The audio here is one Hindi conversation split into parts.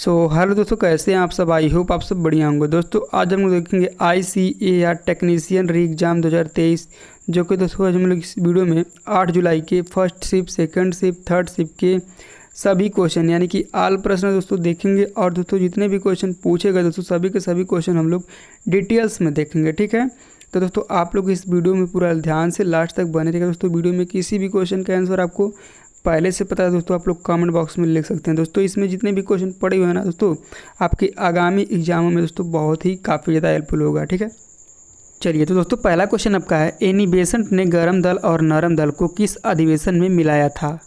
हेलो दोस्तों, कैसे हैं आप सब। आई होप आप सब बढ़िया होंगे। दोस्तों आज हम लोग देखेंगे ICAR टेक्नीशियन री एग्ज़ाम 2023, जो कि दोस्तों आज हम लोग इस वीडियो में 8 जुलाई के first shift, second shift, third shift के सभी क्वेश्चन यानी कि आल प्रश्न दोस्तों देखेंगे। और दोस्तों जितने भी क्वेश्चन पूछे गए दोस्तों सभी के सभी क्वेश्चन हम लोग डिटेल्स में देखेंगे, ठीक है। तो दोस्तों आप लोग इस वीडियो में पूरा ध्यान से लास्ट तक बने रहिएगा। दोस्तों वीडियो में किसी भी क्वेश्चन का आंसर आपको पहले से पता है दोस्तों, आप लोग कमेंट बॉक्स में लिख सकते हैं। दोस्तों इसमें जितने भी क्वेश्चन पड़े हुए हैं ना दोस्तों, आपके आगामी एग्जामों में दोस्तों बहुत ही काफ़ी ज़्यादा हेल्पफुल होगा, ठीक है। चलिए तो दोस्तों पहला क्वेश्चन आपका है, एनी बेसेंट ने गर्म दल और नरम दल को किस अधिवेशन में मिलाया था।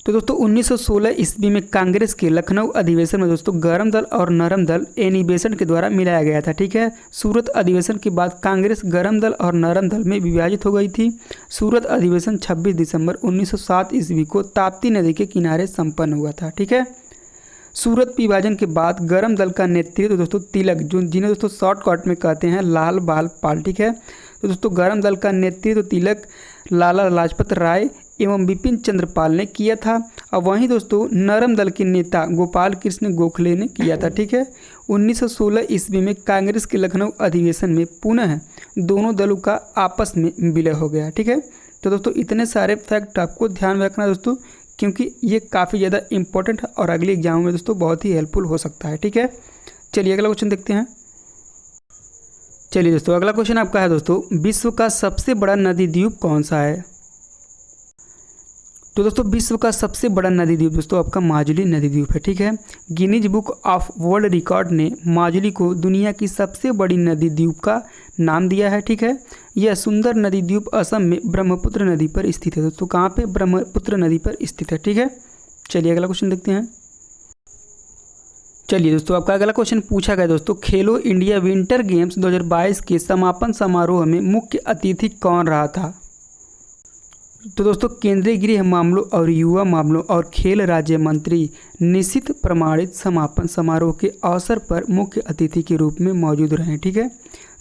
तो दोस्तों 1916 ईस्वी में कांग्रेस के लखनऊ अधिवेशन में दोस्तों गर्म दल और नरम दल एनी बेसेंट के द्वारा मिलाया गया था, ठीक है। सूरत अधिवेशन के बाद कांग्रेस गर्म दल और नरम दल में विभाजित हो गई थी। सूरत अधिवेशन 26 दिसंबर 1907 ईस्वी को ताप्ती नदी के किनारे संपन्न हुआ था, ठीक है। सूरत विभाजन के बाद गर्म दल का नेतृत्व दोस्तों तिलक, जो जिन्हें दोस्तों शॉर्टकट में कहते हैं लाल बाल पाल, ठीक है। तो दोस्तों गर्म दल का नेतृत्व तिलक, लाला लाजपत राय एवं बिपिन चंद्र पाल ने किया था। और वहीं दोस्तों नरम दल के नेता गोपाल कृष्ण गोखले ने किया था, ठीक है। 1916 ईस्वी में कांग्रेस के लखनऊ अधिवेशन में पुनः दोनों दलों का आपस में विलय हो गया, ठीक है। तो दोस्तों इतने सारे फैक्ट आपको ध्यान में रखना दोस्तों, क्योंकि ये काफ़ी ज़्यादा इंपॉर्टेंट है और अगले एग्जाम में दोस्तों बहुत ही हेल्पफुल हो सकता है, ठीक है। चलिए अगला क्वेश्चन देखते हैं। चलिए दोस्तों अगला क्वेश्चन आपका है दोस्तों, विश्व का सबसे बड़ा नदी द्वीप कौन सा है। तो दोस्तों विश्व का सबसे बड़ा नदी द्वीप दोस्तों आपका माजुली नदी द्वीप है, ठीक है। Guinness book of world record ने माजुली को दुनिया की सबसे बड़ी नदी द्वीप का नाम दिया है, ठीक है। यह सुंदर नदी द्वीप असम में ब्रह्मपुत्र नदी पर स्थित है दोस्तों। कहाँ पे? ब्रह्मपुत्र नदी पर स्थित है, ठीक है। चलिए अगला क्वेश्चन देखते हैं। चलिए दोस्तों आपका अगला क्वेश्चन पूछा गया दोस्तों, खेलो इंडिया विंटर गेम्स 2022 के समापन समारोह में मुख्य अतिथि कौन रहा था। तो दोस्तों केंद्रीय गृह मामलों और युवा मामलों और खेल राज्य मंत्री निश्चित प्रमाणित समापन समारोह के अवसर पर मुख्य अतिथि के रूप में मौजूद रहे, ठीक है।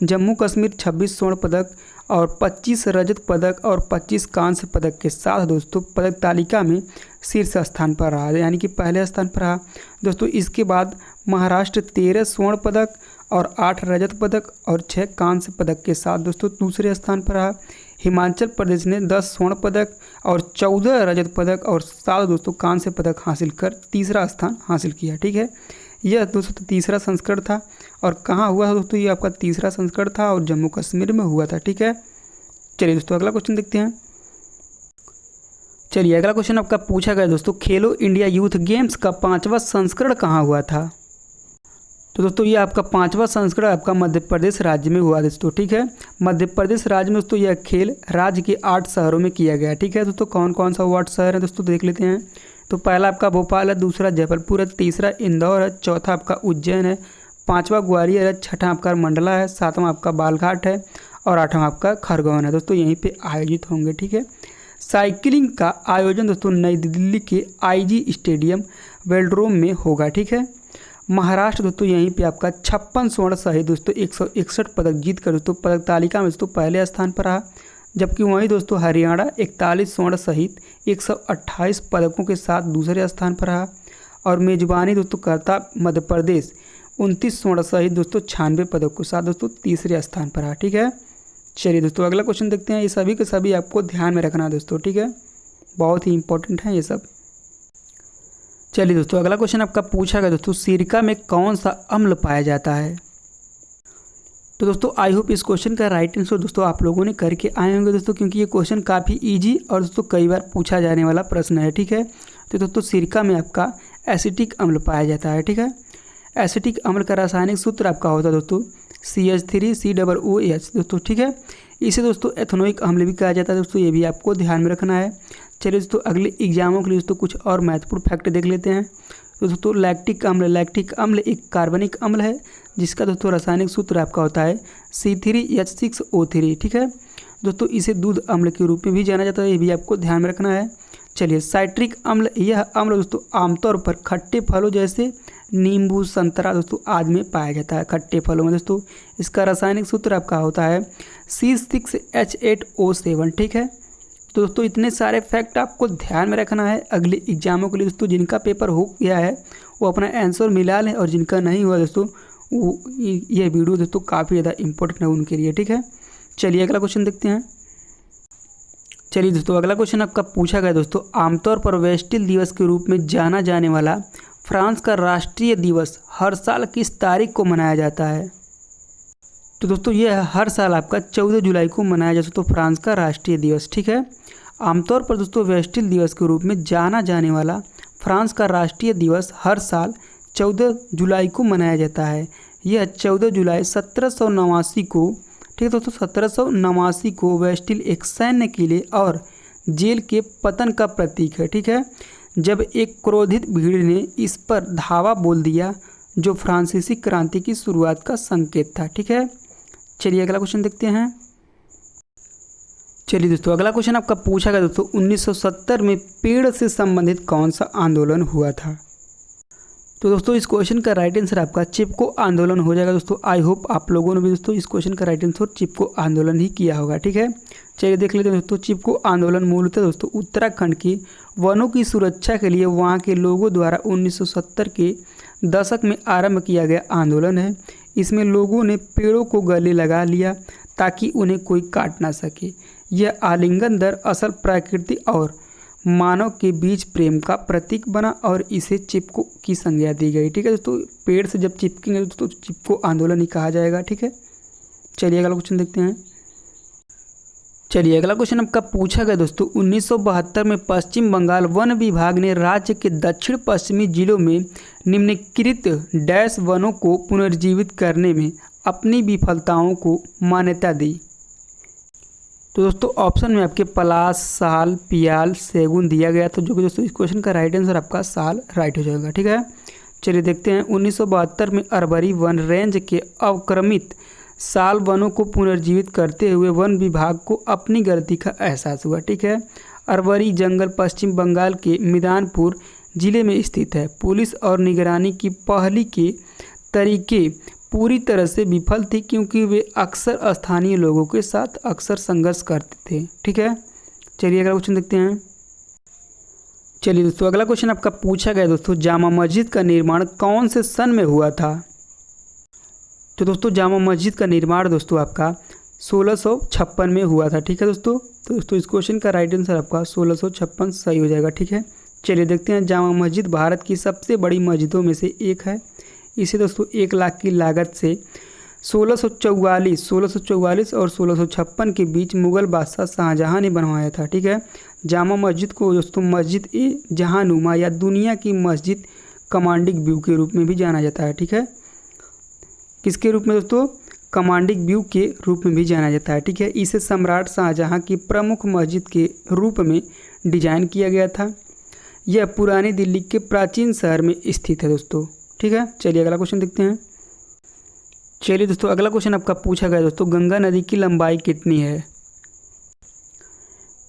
जम्मू कश्मीर 26 स्वर्ण पदक और 25 रजत पदक और 25 कांस्य पदक के साथ दोस्तों पदक तालिका में शीर्ष स्थान पर रहा, यानी कि पहले स्थान पर रहा दोस्तों। इसके बाद महाराष्ट्र 13 स्वर्ण पदक और 8 रजत पदक और 6 कांस्य पदक के साथ दोस्तों दूसरे स्थान पर रहा। हिमाचल प्रदेश ने 10 स्वर्ण पदक और 14 रजत पदक और 7 दोस्तों कांस्य पदक हासिल कर तीसरा स्थान हासिल किया, ठीक है। यह दोस्तों तीसरा संस्करण था और कहाँ हुआ था दोस्तों, ये आपका तीसरा संस्करण था और जम्मू कश्मीर में हुआ था, ठीक है। चलिए दोस्तों अगला क्वेश्चन देखते हैं। चलिए अगला क्वेश्चन आपका पूछा गया दोस्तों, खेलो इंडिया यूथ गेम्स का 5वां संस्करण कहाँ हुआ था। तो दोस्तों ये आपका 5वां संस्करण आपका मध्य प्रदेश राज्य में हुआ दोस्तों, ठीक है। मध्य प्रदेश राज्य में दोस्तों यह खेल राज्य के 8 शहरों में किया गया, ठीक है। दोस्तों कौन कौन सा 8 शहर है दोस्तों देख लेते हैं। तो पहला आपका भोपाल है, दूसरा जबलपुर है, तीसरा इंदौर है, चौथा आपका उज्जैन है, 5वां ग्वालियर है, 6वां आपका मंडला है, 7वां आपका बालघाट है और 8वां आपका खरगोन है। दोस्तों यहीं पे आयोजित होंगे, ठीक है। साइकिलिंग का आयोजन दोस्तों नई दिल्ली के IG स्टेडियम वेल्ड्रोम में होगा, ठीक है। महाराष्ट्र दोस्तों यहीं पे आपका 56 स्वर्ण सहित दोस्तों 161 पदक जीत कर दोस्तों पदक तालिका में दोस्तों पहले स्थान पर रहा। जबकि वहीं दोस्तों हरियाणा 41 स्वर्ण सहित 128 पदकों के साथ दूसरे स्थान पर रहा। और मेजबानी दोस्तों करता मध्य प्रदेश 29 स्वर्ण सहित दोस्तों 96 पदकों के साथ दोस्तों तीसरे स्थान पर रहा, ठीक है। चलिए दोस्तों अगला क्वेश्चन देखते हैं। ये सभी के सभी आपको ध्यान में रखना दोस्तों, ठीक है, बहुत ही इंपॉर्टेंट है ये सब। चलिए दोस्तों अगला क्वेश्चन आपका पूछा गया दोस्तों, सिरका में कौन सा अम्ल पाया जाता है। तो दोस्तों आई होप इस क्वेश्चन का राइट आंसर दोस्तों आप लोगों ने करके आए होंगे दोस्तों, क्योंकि ये क्वेश्चन काफ़ी इजी और दोस्तों कई बार पूछा जाने वाला प्रश्न है, ठीक है। तो दोस्तों सिरका में आपका एसिटिक अम्ल पाया जाता है, ठीक है। एसिटिक अम्ल का रासायनिक सूत्र आपका होता है दोस्तों CH3COOH दोस्तों, ठीक है। इसे दोस्तों एथेनोइक अम्ल भी कहा जाता है दोस्तों, ये भी आपको ध्यान में रखना है। चलिए दोस्तों अगले एग्जामों के लिए दोस्तों कुछ और महत्वपूर्ण फैक्ट देख लेते हैं। तो दोस्तों लैक्टिक अम्ल एक कार्बनिक अम्ल है जिसका दोस्तों रासायनिक सूत्र आपका होता है C3H6O3, ठीक है। दोस्तों इसे दूध अम्ल के रूप में भी जाना जाता है, ये भी आपको ध्यान में रखना है। चलिए साइट्रिक अम्ल, यह अम्ल दोस्तों आमतौर पर खट्टे फलों जैसे नींबू, संतरा दोस्तों आदि में पाया जाता है, खट्टे फलों में दोस्तों। इसका रासायनिक सूत्र आपका होता है C6H8O7, ठीक है। तो दोस्तों इतने सारे फैक्ट आपको ध्यान में रखना है अगले एग्जामों के लिए दोस्तों। जिनका पेपर हो गया है वो अपना आंसर मिला लें, और जिनका नहीं हुआ दोस्तों वो ये वीडियो दोस्तों काफ़ी ज़्यादा इंपॉर्टेंट है उनके लिए, ठीक है। चलिए अगला क्वेश्चन देखते हैं। चलिए दोस्तों अगला क्वेश्चन आपका पूछा गया दोस्तों, आमतौर पर बेस्टिल दिवस के रूप में जाना जाने वाला फ्रांस का राष्ट्रीय दिवस हर साल किस तारीख को मनाया जाता है? तो दोस्तों ये हर साल आपका 14 जुलाई को मनाया जाता है तो फ्रांस का राष्ट्रीय दिवस, ठीक है। आमतौर पर दोस्तों बेस्टिल दिवस के रूप में जाना जाने वाला फ्रांस का राष्ट्रीय दिवस हर साल 14 जुलाई को मनाया जाता है। यह 14 जुलाई 1789 को, ठीक है दोस्तों, 1789 को बेस्टिल एक सैन्य किले और जेल के पतन का प्रतीक है, ठीक है। जब एक क्रोधित भीड़ ने इस पर धावा बोल दिया जो फ्रांसीसी क्रांति की शुरुआत का संकेत था, ठीक है। चलिए अगला क्वेश्चन देखते हैं। चलिए दोस्तों अगला क्वेश्चन आपका पूछा गया दोस्तों, 1970 में पेड़ से संबंधित कौन सा आंदोलन हुआ था? तो दोस्तों इस क्वेश्चन का राइट आंसर आपका चिपको आंदोलन हो जाएगा दोस्तों। आई होप आप लोगों ने भी दोस्तों इस क्वेश्चन का राइट आंसर चिपको आंदोलन ही किया होगा, ठीक है। चलिए देख लेते हैं दोस्तों। चिपको आंदोलन मूलतः दोस्तों उत्तराखंड के वनों की सुरक्षा के लिए वहाँ के लोगों द्वारा 1970 के दशक में आरंभ किया गया आंदोलन है। इसमें लोगों ने पेड़ों को गले लगा लिया ताकि उन्हें कोई काट ना सके। यह आलिंगन दरअसल प्रकृति और मानव के बीच प्रेम का प्रतीक बना और इसे चिपको की संज्ञा दी गई, ठीक है दोस्तों। पेड़ से जब चिपकेंगे दोस्तों चिपको आंदोलन ही कहा जाएगा, ठीक है। चलिए अगला क्वेश्चन देखते हैं। चलिए अगला क्वेश्चन आपका पूछा गया दोस्तों, 1972 में पश्चिम बंगाल वन विभाग ने राज्य के दक्षिण पश्चिमी जिलों में निम्नलिखित डैश वनों को पुनर्जीवित करने में अपनी विफलताओं को मान्यता दी। तो दोस्तों ऑप्शन में आपके पलाश, साल, पियाल, सेगुन दिया गया था, जो कि दोस्तों इस क्वेश्चन का राइट आंसर आपका साल राइट हो जाएगा, ठीक है। चलिए देखते हैं। 1972 में अरवरी वन रेंज के अवक्रमित साल वनों को पुनर्जीवित करते हुए वन विभाग को अपनी गलती का एहसास हुआ, ठीक है। अरवरी जंगल पश्चिम बंगाल के मिदनापुर जिले में स्थित है। पुलिस और निगरानी की पहली के तरीके पूरी तरह से विफल थी क्योंकि वे अक्सर स्थानीय लोगों के साथ अक्सर संघर्ष करते थे, ठीक है। चलिए अगला क्वेश्चन देखते हैं। चलिए दोस्तों अगला क्वेश्चन आपका पूछा गया दोस्तों, जामा मस्जिद का निर्माण कौन से सन में हुआ था? तो दोस्तों जामा मस्जिद का निर्माण दोस्तों आपका 1656 में हुआ था, ठीक है दोस्तों। तो दोस्तों इस क्वेश्चन का राइट आंसर आपका 1656 सही हो जाएगा, ठीक है। चलिए देखते हैं। जामा मस्जिद भारत की सबसे बड़ी मस्जिदों में से एक है। इसे दोस्तों 1 लाख की लागत से 1644 और 1656 के बीच मुग़ल बादशाह शाहजहां ने बनवाया था, ठीक है। जामा मस्जिद को दोस्तों मस्जिद ए जहानुमा या दुनिया की मस्जिद कमांडिंग व्यू के रूप में भी जाना जाता है, ठीक है। किसके रूप में दोस्तों? कमांडिंग व्यू के रूप में भी जाना जाता है, ठीक है। इसे सम्राट शाहजहां की प्रमुख मस्जिद के रूप में डिजाइन किया गया था। यह पुरानी दिल्ली के प्राचीन शहर में स्थित है दोस्तों, ठीक है। चलिए अगला क्वेश्चन देखते हैं। चलिए दोस्तों अगला क्वेश्चन आपका पूछा गया दोस्तों, गंगा नदी की लंबाई कितनी है?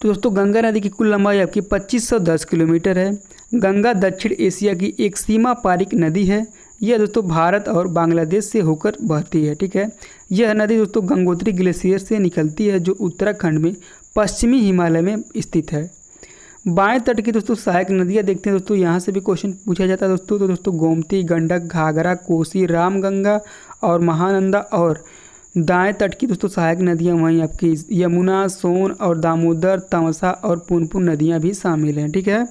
तो दोस्तों गंगा नदी की कुल लंबाई आपकी 2510 किलोमीटर है। गंगा दक्षिण एशिया की एक सीमा पारिक नदी है। यह दोस्तों भारत और बांग्लादेश से होकर बहती है, ठीक है। यह नदी दोस्तों गंगोत्री ग्लेशियर से निकलती है जो उत्तराखंड में पश्चिमी हिमालय में स्थित है। बाएं तट की दोस्तों सहायक नदियाँ देखते हैं दोस्तों, यहाँ से भी क्वेश्चन पूछा जाता है दोस्तों। तो दोस्तों गोमती, गंडक, घाघरा, कोसी, रामगंगा और महानंदा। और दाएं तट की दोस्तों सहायक नदियाँ वहीं आपकी यमुना, सोन और दामोदर, तमसा और पुनपुन नदियाँ भी शामिल हैं, ठीक है।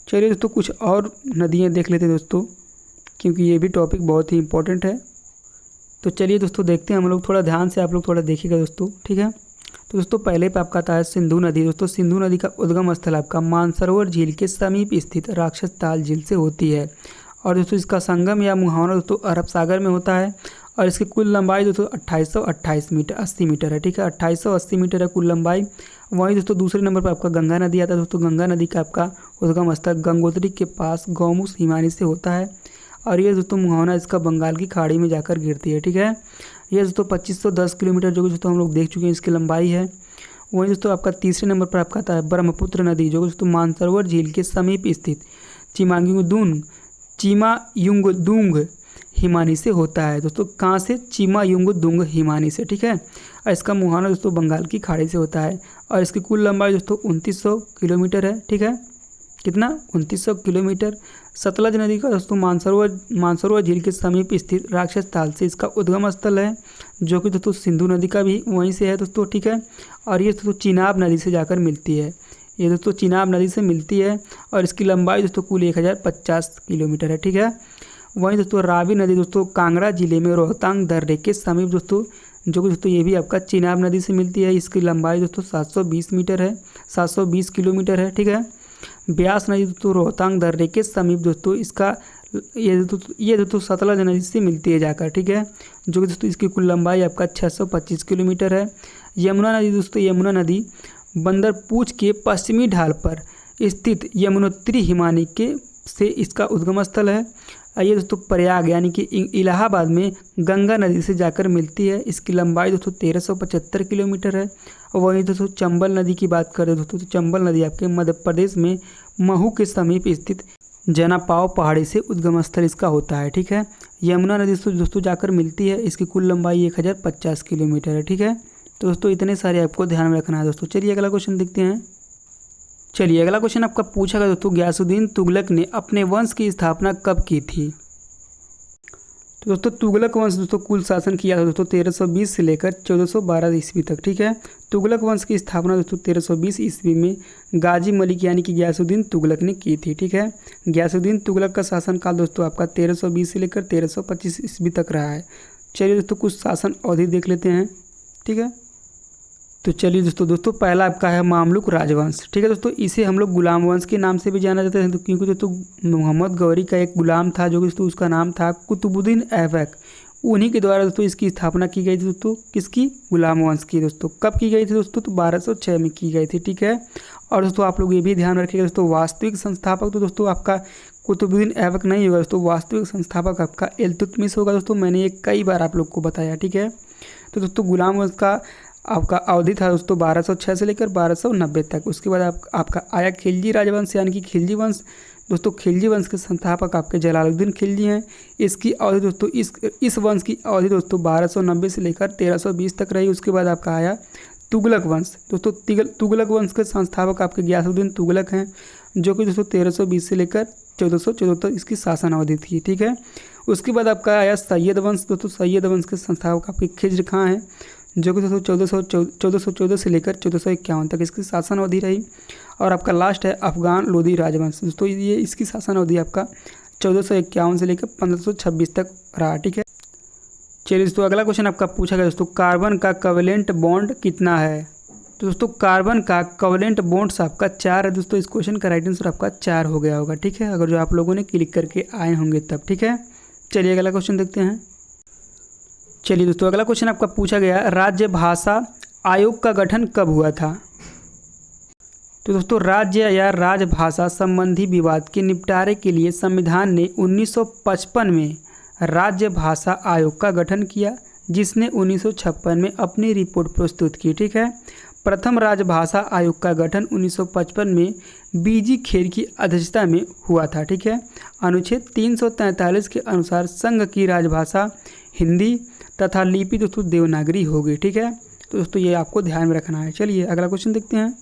चलिए दोस्तों कुछ और नदियाँ देख लेते हैं दोस्तों, क्योंकि ये भी टॉपिक बहुत ही इंपॉर्टेंट है। तो चलिए दोस्तों देखते हैं हम लोग, थोड़ा ध्यान से आप लोग थोड़ा देखिएगा दोस्तों, ठीक है। तो दोस्तों पहले पे आपका आता है सिंधु नदी। दोस्तों सिंधु नदी का उद्गम स्थल आपका मानसरोवर झील के समीप स्थित राक्षस ताल झील से होती है। और दोस्तों इसका संगम या मुहावरा दोस्तों अरब सागर में होता है। और इसकी कुल लंबाई दोस्तों 2828 मीटर 80 मीटर है, ठीक है। 2880 मीटर है कुल लंबाई। वहीं दोस्तों दूसरे नंबर पर आपका गंगा नदी आता है। दोस्तों गंगा नदी का आपका उद्गम स्थल गंगोत्री के पास गौमुख हिमानी से होता है। और ये दोस्तों मुहावरा इसका बंगाल की खाड़ी में जाकर गिरती है, ठीक है। ये दोस्तों 2510 किलोमीटर जो कि दोस्तों हम लोग देख चुके हैं इसकी लंबाई है। वहीं दोस्तों आपका तीसरे नंबर पर आपका आता है ब्रह्मपुत्र नदी, जो कि दोस्तों मानसरोवर झील के समीप स्थित चिमायुंगदुंग हिमानी से होता है दोस्तों। कहाँ से? चिमायुंगदुंग हिमानी से, ठीक है। और इसका मुहाना दोस्तों बंगाल की खाड़ी से होता है और इसकी कुल लंबाई दोस्तों 2900 किलोमीटर है, ठीक है। कितना? 2900 किलोमीटर। सतलज नदी का दोस्तों मानसरोवर झील के समीप स्थित राक्षस ताल से इसका उद्गम स्थल है, जो कि दोस्तों सिंधु नदी का भी वहीं से है दोस्तों, ठीक है। और ये दोस्तों चिनाब नदी से जाकर मिलती है, ये दोस्तों चिनाब नदी से मिलती है और इसकी लंबाई दोस्तों कुल 1050 किलोमीटर है, ठीक है। वहीं दोस्तों रावी नदी दोस्तों कांगड़ा जिले में रोहतांग दर्रे के समीप दोस्तों, जो कि दोस्तों ये भी आपका चिनाब नदी से मिलती है। इसकी लंबाई दोस्तों 720 मीटर है, 720 किलोमीटर है, ठीक है। ब्यास नदी दोस्तों रोहतांग दर्रे के समीप दोस्तों इसका ये दोस्तों सतलज नदी से मिलती है जाकर, ठीक है। जो कि दोस्तों इसकी कुल लंबाई आपका 625 किलोमीटर है। यमुना नदी दोस्तों, यमुना नदी बंदरपूछ के पश्चिमी ढाल पर स्थित यमुनोत्री हिमानी के से इसका उद्गम स्थल है। ये दोस्तों प्रयाग यानी कि इलाहाबाद में गंगा नदी से जाकर मिलती है। इसकी लंबाई दोस्तों 1375 किलोमीटर है। और वहीं दोस्तों चंबल नदी की बात करें दोस्तों, तो चंबल नदी आपके मध्य प्रदेश में महू के समीप स्थित जनापाव पहाड़ी से उद्गम स्थल इसका होता है, ठीक है। यमुना नदी से दोस्तों जाकर मिलती है। इसकी कुल लंबाई 1050 किलोमीटर है, ठीक है। तो दोस्तों इतने सारे आपको ध्यान में रखना है दोस्तों। चलिए अगला क्वेश्चन देखते हैं। चलिए अगला क्वेश्चन आपका पूछा गया दोस्तों, गयासुद्दीन तुगलक ने अपने वंश की स्थापना कब की थी? तो दोस्तों तुगलक वंश दोस्तों कुल शासन किया था दोस्तों 1320 से लेकर 1412 ईस्वी तक, ठीक है। तुगलक वंश की स्थापना दोस्तों 1320 ईस्वी में गाजी मलिक यानी कि गयासुद्दीन तुगलक ने की थी, ठीक है। गयासुद्दीन तुगलक का शासनकाल दोस्तों आपका 1320 से लेकर 1325 ईस्वी तक रहा है। चलिए दोस्तों कुछ शासन अवधि देख लेते हैं, ठीक है। तो चलिए दोस्तों पहला आपका है मामलुक राजवंश, ठीक है दोस्तों। इसे हम लोग गुलाम वंश के नाम से भी जाना जाता है, क्योंकि दोस्तों मोहम्मद गौरी का एक गुलाम था, जो कि दोस्तों उसका नाम था कुतुबुद्दीन ऐबक। उन्हीं के द्वारा दोस्तों इसकी स्थापना की गई थी दोस्तों, किसकी? गुलाम वंश की दोस्तों। कब की गई थी दोस्तों? तो 1206 में की गई थी, ठीक है। और दोस्तों आप लोग ये भी ध्यान रखिएगा दोस्तों, वास्तविक संस्थापक तो दोस्तों आपका कुतुबुद्दीन ऐबक नहीं होगा दोस्तों, वास्तविक संस्थापक आपका इल्तुतमिश होगा दोस्तों। मैंने ये कई बार आप लोग को बताया, ठीक है। तो दोस्तों गुलाम वंश का आपका अवधि था दोस्तों 1206 से लेकर 1290 तक। उसके बाद आपका आया खिलजी राजवंश यानी कि खिलजी वंश। दोस्तों खिलजी वंश के संस्थापक आपके जलालुद्दीन खिलजी हैं। इसकी अवधि दोस्तों इस वंश की अवधि दोस्तों 1290 से लेकर 1320 तक रही। उसके बाद आपका आया तुगलक वंश। दोस्तों तुगलक वंश के संस्थापक आपके गयासुद्दीन तुगलक हैं, जो कि दोस्तों 1320 से लेकर 1414 तक इसकी शासन अवधि थी, ठीक है। उसके बाद आपका आया सैयद वंश। दोस्तों सैयद वंश के संस्थापक आपके खिज्र खां हैं, जो कि दोस्तों 1414 से लेकर 1451 तक इसकी शासन अवधि रही। और आपका लास्ट है अफगान लोदी राजवंश। दोस्तों ये इसकी शासन अवधि आपका 1451 से लेकर 1526 तक रहा, ठीक है। चलिए दोस्तों अगला क्वेश्चन आपका पूछा गया दोस्तों, कार्बन का कोवेलेंट बॉन्ड कितना है? तो दोस्तों कार्बन का कोवेलेंट बॉन्ड्स आपका 4 है दोस्तों। इस क्वेश्चन का राइट आंसर आपका 4 हो गया होगा, ठीक है, अगर जो आप लोगों ने क्लिक करके आए होंगे तब, ठीक है। चलिए अगला क्वेश्चन देखते हैं। चलिए दोस्तों अगला क्वेश्चन आपका पूछा गया, राज्य भाषा आयोग का गठन कब हुआ था? तो दोस्तों राज्य या राजभाषा संबंधी विवाद के निपटारे के लिए संविधान ने 1955 में राज्य भाषा आयोग का गठन किया, जिसने 1956 में अपनी रिपोर्ट प्रस्तुत की, ठीक है। प्रथम राजभाषा आयोग का गठन 1955 में बीजी खेर की अध्यक्षता में हुआ था, ठीक है। अनुच्छेद 343 के अनुसार संघ की राजभाषा हिंदी तथा लिपि दोस्तों देवनागरी होगी, ठीक है। तो दोस्तों ये आपको ध्यान में रखना है। चलिए अगला क्वेश्चन देखते हैं।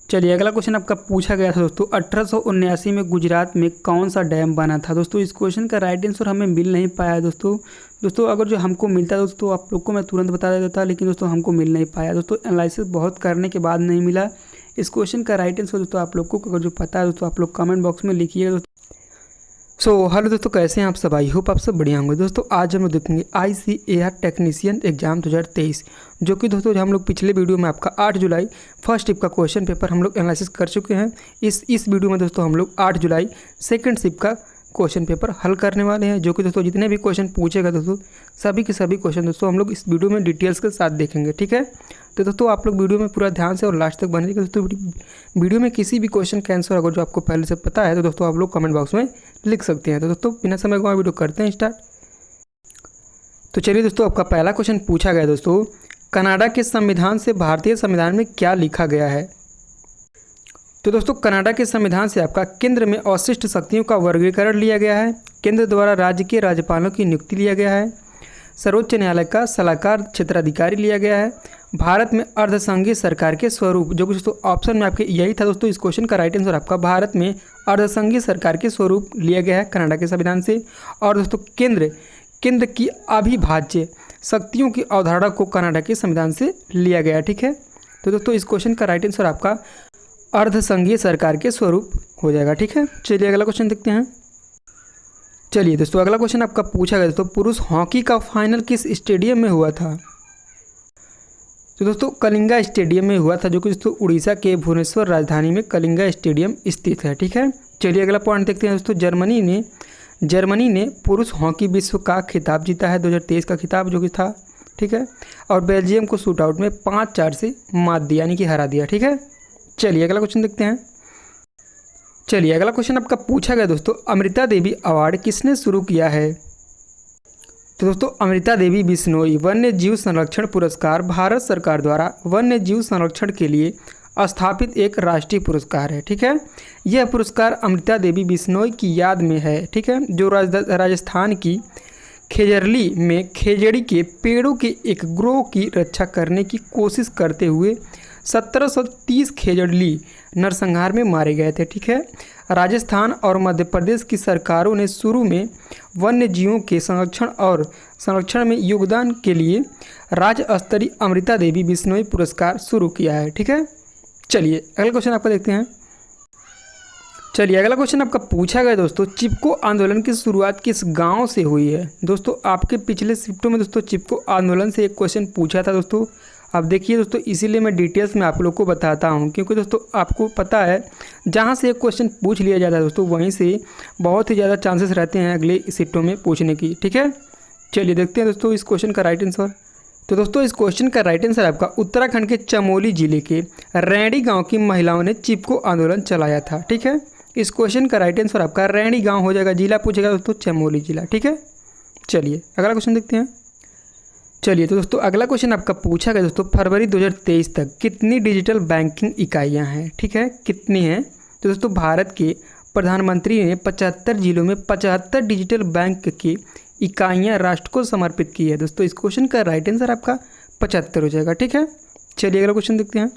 चलिए अगला क्वेश्चन आपका पूछा गया था दोस्तों, 1879 में गुजरात में कौन सा डैम बना था? दोस्तों इस क्वेश्चन का राइट आंसर हमें मिल नहीं पाया दोस्तों अगर जो हमको मिलता है दोस्तों आप लोग को मैं तुरंत बता देता, लेकिन दोस्तों हमको मिल नहीं पाया दोस्तों। एनालिसिस बहुत करने के बाद नहीं मिला। इस क्वेश्चन का राइट आंसर दोस्तों आप लोग को अगर जो पता है दोस्तों आप लोग कमेंट बॉक्स में लिखिएगा दोस्तों। हेलो दोस्तों, कैसे हैं आप सब? आई होप आप सब बढ़िया होंगे दोस्तों। आज हम लोग देखेंगे ICAR टेक्नीशियन एग्जाम 2023, जो कि दोस्तों हम लोग पिछले वीडियो में आपका 8 जुलाई फर्स्ट शिफ्ट का क्वेश्चन पेपर हम लोग एनालिसिस कर चुके हैं। इस वीडियो में दोस्तों हम लोग 8 जुलाई सेकंड शिफ्ट का क्वेश्चन पेपर हल करने वाले हैं, जो कि दोस्तों जितने भी क्वेश्चन पूछेगा दोस्तों सभी के सभी क्वेश्चन दोस्तों हम लोग इस वीडियो में डिटेल्स के साथ देखेंगे, ठीक है। तो दोस्तों आप लोग वीडियो में पूरा ध्यान से और लास्ट तक बनेगा दोस्तों। वीडियो में किसी भी क्वेश्चन का आंसर अगर जो आपको पहले से पता है तो दोस्तों आप लोग कमेंट बॉक्स में लिख सकते हैं। तो दोस्तों बिना समय गवाए वीडियो करते हैं स्टार्ट। तो चलिए दोस्तों आपका पहला क्वेश्चन पूछा गया दोस्तों, कनाडा के संविधान से भारतीय संविधान में क्या लिखा गया है? तो दोस्तों कनाडा के संविधान से आपका केंद्र में अवशिष्ट शक्तियों का वर्गीकरण लिया गया है। केंद्र द्वारा राज्य के राज्यपालों की नियुक्ति लिया गया है। सर्वोच्च न्यायालय का सलाहकार क्षेत्राधिकारी लिया गया है। भारत में अर्धसंघीय सरकार के स्वरूप, जो कि दोस्तों ऑप्शन में आपके यही था दोस्तों। इस क्वेश्चन का राइट आंसर आपका भारत में अर्धसंघीय सरकार के स्वरूप लिया गया है कनाडा के संविधान से। और दोस्तों केंद्र की अविभाज्य शक्तियों की अवधारणा को कनाडा के संविधान से लिया गया है। ठीक है, तो दोस्तों इस क्वेश्चन का राइट आंसर आपका अर्धसंघीय सरकार के स्वरूप हो जाएगा। ठीक है, चलिए अगला क्वेश्चन देखते हैं। चलिए दोस्तों अगला क्वेश्चन आपका पूछा गया दोस्तों, पुरुष हॉकी का फाइनल किस स्टेडियम में हुआ था? तो दोस्तों कलिंगा स्टेडियम में हुआ था, जो कि दोस्तों उड़ीसा के भुवनेश्वर राजधानी में कलिंगा स्टेडियम स्थित है। ठीक है, चलिए अगला पॉइंट देखते हैं दोस्तों। जर्मनी ने पुरुष हॉकी विश्व का खिताब जीता है, 2023 का खिताब जो कि था। ठीक है, और बेल्जियम को शूटआउट में 5-4 से मात दिया, यानी कि हरा दिया। ठीक है, चलिए अगला क्वेश्चन देखते हैं। चलिए अगला क्वेश्चन आपका पूछा गया दोस्तों, अमृता देवी अवार्ड किसने शुरू किया है? तो दोस्तों अमृता देवी बिश्नोई वन्य जीव संरक्षण पुरस्कार भारत सरकार द्वारा वन्य जीव संरक्षण के लिए स्थापित एक राष्ट्रीय पुरस्कार है। ठीक है, यह पुरस्कार अमृता देवी बिश्नोई की याद में है। ठीक है, जो राजस्थान की खेजरली में खेजड़ी के पेड़ों के एक ग्रोह की रक्षा करने की कोशिश करते हुए 1730 खेजड़ली नरसंहार में मारे गए थे। ठीक है, राजस्थान और मध्य प्रदेश की सरकारों ने शुरू में वन्य जीवों के संरक्षण में योगदान के लिए राज्य स्तरीय अमृता देवी बिश्नोई पुरस्कार शुरू किया है। ठीक है, चलिए अगला क्वेश्चन आपका देखते हैं। चलिए अगला क्वेश्चन आपका पूछा गया दोस्तों, चिपको आंदोलन की शुरुआत किस गांव से हुई है? दोस्तों आपके पिछले शिफ्टों में दोस्तों चिपको आंदोलन से एक क्वेश्चन पूछा था दोस्तों। अब देखिए दोस्तों, इसीलिए मैं डिटेल्स में आप लोग को बताता हूं, क्योंकि दोस्तों आपको पता है जहां से एक क्वेश्चन पूछ लिया जाता है दोस्तों, वहीं से बहुत ही ज़्यादा चांसेस रहते हैं अगले शिफ्टों में पूछने की। ठीक है, चलिए देखते हैं दोस्तों इस क्वेश्चन का राइट आंसर। तो दोस्तों इस क्वेश्चन का राइट आंसर आपका उत्तराखंड के चमोली जिले के रैणी गाँव की महिलाओं ने चिपको आंदोलन चलाया था। ठीक है, इस क्वेश्चन का राइट आंसर आपका रैणी गांव हो जाएगा। जिला पूछेगा दोस्तों चमोली जिला। ठीक है, चलिए अगला क्वेश्चन देखते हैं। चलिए तो दोस्तों अगला क्वेश्चन आपका पूछा गया दोस्तों, फरवरी 2023 तक कितनी डिजिटल बैंकिंग इकाइयां हैं? ठीक है, कितनी हैं? तो दोस्तों भारत के प्रधानमंत्री ने 75 जिलों में 75 डिजिटल बैंक की इकाइयां राष्ट्र को समर्पित की है। दोस्तों इस क्वेश्चन का राइट आंसर आपका 75 हो जाएगा। ठीक है, चलिए अगला क्वेश्चन देखते हैं।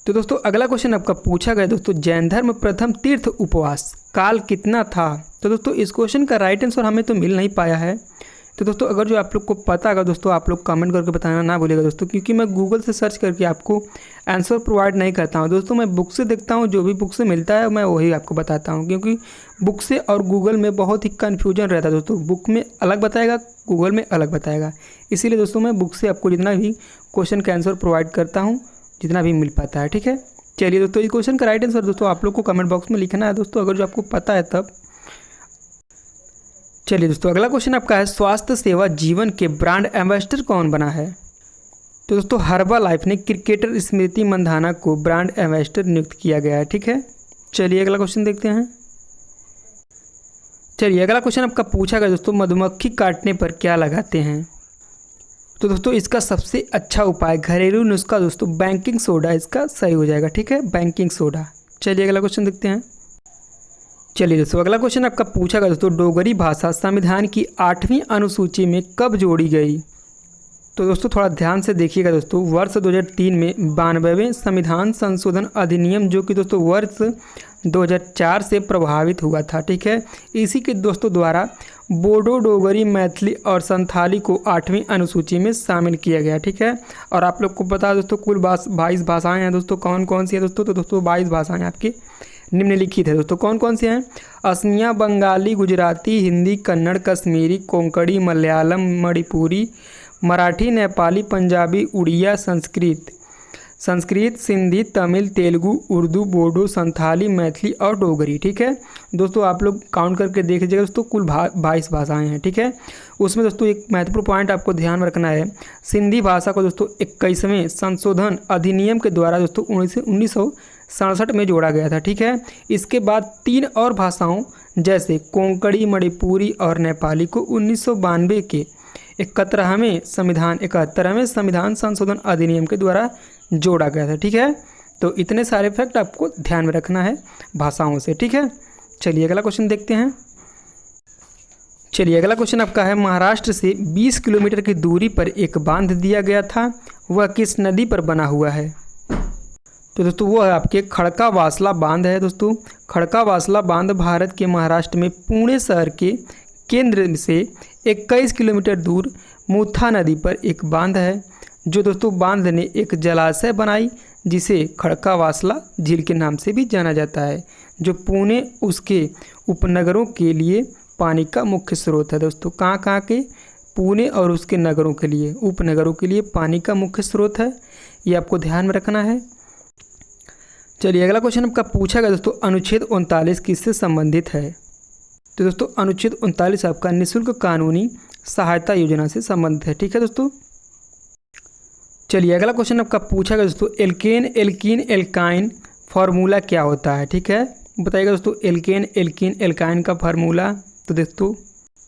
तो दोस्तों अगला क्वेश्चन आपका पूछा गया दोस्तों, जैन धर्म प्रथम तीर्थ उपवास काल कितना था? तो दोस्तों इस क्वेश्चन का राइट आंसर हमें तो मिल नहीं पाया है। तो दोस्तों अगर जो आप लोग को पता होगा दोस्तों, आप लोग कमेंट करके बताना ना भूलिएगा दोस्तों, क्योंकि मैं गूगल से सर्च करके आपको आंसर प्रोवाइड नहीं करता हूं दोस्तों। मैं बुक से देखता हूं, जो भी बुक से मिलता है मैं वही आपको बताता हूं, क्योंकि बुक से और गूगल में बहुत ही कन्फ्यूजन रहता है दोस्तों। बुक में अलग बताएगा, गूगल में अलग बताएगा, इसीलिए दोस्तों मैं बुक से आपको जितना भी क्वेश्चन का आंसर प्रोवाइड करता हूँ, जितना भी मिल पाता है। ठीक है, चलिए दोस्तों इस क्वेश्चन का राइट आंसर दोस्तों आप लोग को कमेंट बॉक्स में लिखना है दोस्तों, अगर जो आपको पता है तब। चलिए दोस्तों अगला क्वेश्चन आपका है, स्वास्थ्य सेवा जीवन के ब्रांड एम्बेसडर कौन बना है? तो दोस्तों हर्बलाइफ ने क्रिकेटर स्मृति मंधाना को ब्रांड एम्बेसडर नियुक्त किया गया है। ठीक है, चलिए अगला क्वेश्चन देखते हैं। चलिए अगला क्वेश्चन आपका पूछा गया दोस्तों, मधुमक्खी काटने पर क्या लगाते हैं? तो दोस्तों इसका सबसे अच्छा उपाय घरेलू नुस्खा दोस्तों बेकिंग सोडा इसका सही हो जाएगा। ठीक है, बेकिंग सोडा। चलिए अगला क्वेश्चन देखते हैं। चलिए दोस्तों अगला क्वेश्चन आपका पूछा गया दोस्तों, डोगरी भाषा संविधान की 8वीं अनुसूची में कब जोड़ी गई? तो दोस्तों थोड़ा ध्यान से देखिएगा दोस्तों, वर्ष 2003 में 92वें संविधान संशोधन अधिनियम, जो कि दोस्तों वर्ष 2004 से प्रभावित हुआ था। ठीक है, इसी के दोस्तों द्वारा बोडो, डोगरी, मैथिली और संथाली को 8वीं अनुसूची में शामिल किया गया। ठीक है, और आप लोग को पता है दोस्तों कुल 22 भाषाएं हैं दोस्तों। कौन कौन सी है दोस्तों? तो दोस्तों 22 भाषाएं आपकी निम्नलिखित है दोस्तों। कौन कौन सी हैं? असमिया, बंगाली, गुजराती, हिंदी, कन्नड़, कश्मीरी, कोंकणी, मलयालम, मणिपुरी, मराठी, नेपाली, पंजाबी, उड़िया, संस्कृत, सिंधी, तमिल, तेलुगु, उर्दू, बोडो, संथाली, मैथिली और डोगरी। ठीक है दोस्तों, आप लोग काउंट करके देख लीजिएगा दोस्तों, कुल 22 भाषाएं हैं। ठीक है, उसमें दोस्तों एक महत्वपूर्ण पॉइंट आपको ध्यान में रखना है, सिंधी भाषा को दोस्तों 21वें संशोधन अधिनियम के द्वारा दोस्तों 1967 में जोड़ा गया था। ठीक है, इसके बाद 3 और भाषाओं जैसे कोंकणी, मणिपुरी और नेपाली को 1992 के 71वें संविधान संशोधन अधिनियम के द्वारा जोड़ा गया था। ठीक है, तो इतने सारे फैक्ट आपको ध्यान में रखना है भाषाओं से, ठीक है। चलिए अगला क्वेश्चन देखते हैं। चलिए अगला क्वेश्चन आपका है, महाराष्ट्र से 20 किलोमीटर की दूरी पर एक बांध दिया गया था, वह किस नदी पर बना हुआ है? तो दोस्तों वो है आपके खड़का वासला बांध है। दोस्तों खड़का वासला बांध भारत के महाराष्ट्र में पुणे शहर के केंद्र से 21 किलोमीटर दूर मुथा नदी पर एक बांध है, जो दोस्तों बांध ने एक जलाशय बनाई जिसे खड़का वासला झील के नाम से भी जाना जाता है, जो पुणे उसके उपनगरों के लिए पानी का मुख्य स्रोत है। दोस्तों कहाँ के? पुणे और उसके नगरों के लिए, उपनगरों के लिए पानी का मुख्य स्रोत है, ये आपको ध्यान में रखना है। चलिए अगला क्वेश्चन आपका पूछा गया दोस्तों, अनुच्छेद 39 किससे संबंधित है? तो दोस्तों अनुच्छेद 39 आपका निःशुल्क कानूनी सहायता योजना से संबंधित है, ठीक है दोस्तों। चलिए अगला क्वेश्चन आपका पूछा गया दोस्तों, एल्केन एल्कीन एल्काइन फार्मूला क्या होता है? ठीक है, बताइएगा दोस्तों एल्केन एल्कीन एल्काइन का फार्मूला। तो दोस्तों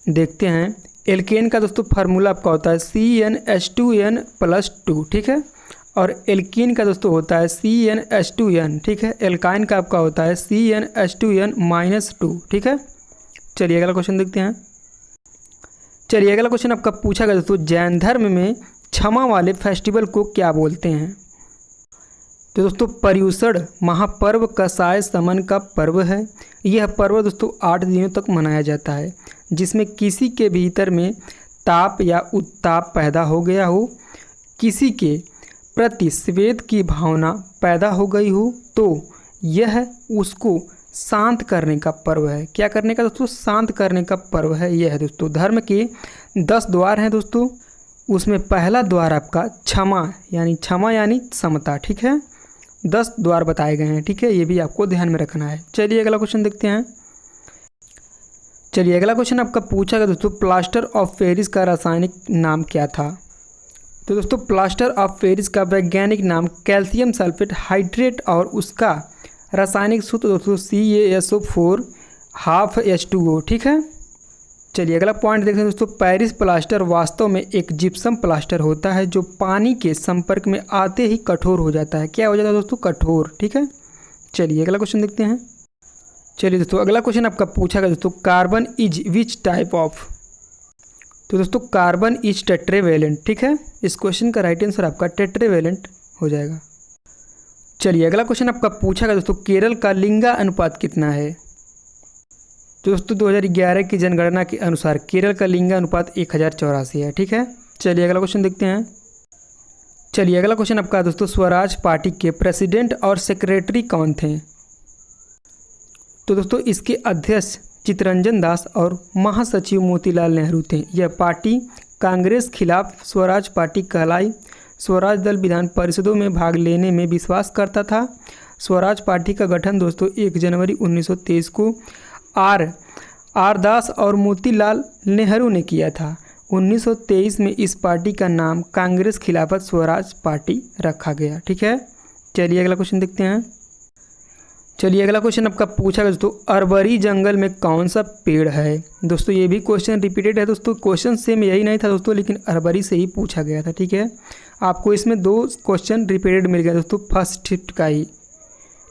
देखते हैं, एल्केन का दोस्तों फार्मूला आपका होता है CnH2n+2, ठीक है। और एल्कीन का दोस्तों होता है CnH2n, ठीक है। एल्काइन का आपका होता है CnH2n-2, ठीक है। चलिए अगला क्वेश्चन देखते हैं। चलिए अगला क्वेश्चन आपका पूछा गया दोस्तों, जैन धर्म में क्षमा वाले फेस्टिवल को क्या बोलते हैं? तो दोस्तों पर्युषण महापर्व कसाय समन का पर्व है। यह पर्व दोस्तों 8 दिनों तक मनाया जाता है, जिसमें किसी के भीतर में ताप या उत्ताप पैदा हो गया हो, किसी के प्रति स्वेद की भावना पैदा हो गई हो, तो यह उसको शांत करने का पर्व है। क्या करने का दोस्तों? शांत करने का पर्व है यह दोस्तों। धर्म के 10 द्वार हैं दोस्तों, उसमें पहला द्वार आपका क्षमा यानी समता, ठीक है। 10 द्वार बताए गए हैं, ठीक है, ये भी आपको ध्यान में रखना है। चलिए अगला क्वेश्चन देखते हैं। चलिए अगला क्वेश्चन आपका पूछा गया दोस्तों, प्लास्टर ऑफ पेरिस का रासायनिक नाम क्या था? तो दोस्तों प्लास्टर ऑफ पेरिस का वैज्ञानिक नाम कैल्शियम सल्फेट हाइड्रेट और उसका रासायनिक सूत्र दोस्तों CaSO4 12H2O, ठीक है। चलिए अगला पॉइंट देखते हैं दोस्तों, पेरिस प्लास्टर वास्तव में एक जिप्सम प्लास्टर होता है, जो पानी के संपर्क में आते ही कठोर हो जाता है। क्या हो जाता है दोस्तों? कठोर, ठीक है। चलिए अगला क्वेश्चन देखते हैं। चलिए दोस्तों अगला क्वेश्चन आपका पूछा गया दोस्तों, carbon is which type of? तो दोस्तों कार्बन इज टेट्रावेलेंट, ठीक है। इस क्वेश्चन का राइट आंसर आपका टेट्रावेलेंट हो जाएगा। चलिए अगला क्वेश्चन आपका पूछा गया दोस्तों, केरल का लिंगा अनुपात कितना है? तो दोस्तों 2011 की जनगणना के अनुसार केरल का लिंगा अनुपात 1084 है, ठीक है। चलिए अगला क्वेश्चन देखते हैं। चलिए अगला क्वेश्चन आपका दोस्तों, स्वराज पार्टी के प्रेसिडेंट और सेक्रेटरी कौन थे? तो दोस्तों इसके अध्यक्ष चित्तरंजन दास और महासचिव मोतीलाल नेहरू थे। यह पार्टी कांग्रेस खिलाफ स्वराज पार्टी कहलाई। स्वराज दल विधान परिषदों में भाग लेने में विश्वास करता था। स्वराज पार्टी का गठन दोस्तों 1 जनवरी 1923 को आर दास और मोतीलाल नेहरू ने किया था। 1923 में इस पार्टी का नाम कांग्रेस खिलाफत स्वराज पार्टी रखा गया, ठीक है। चलिए अगला क्वेश्चन देखते हैं। चलिए अगला क्वेश्चन आपका पूछा गया दोस्तों, अरवरी जंगल में कौन सा पेड़ है? दोस्तों ये भी क्वेश्चन रिपीटेड है दोस्तों, क्वेश्चन सेम यही नहीं था दोस्तों, लेकिन अरवरी से ही पूछा गया था, ठीक है। आपको इसमें 2 क्वेश्चन रिपीटेड मिल गया दोस्तों, फर्स्ट शिफ्ट का ही।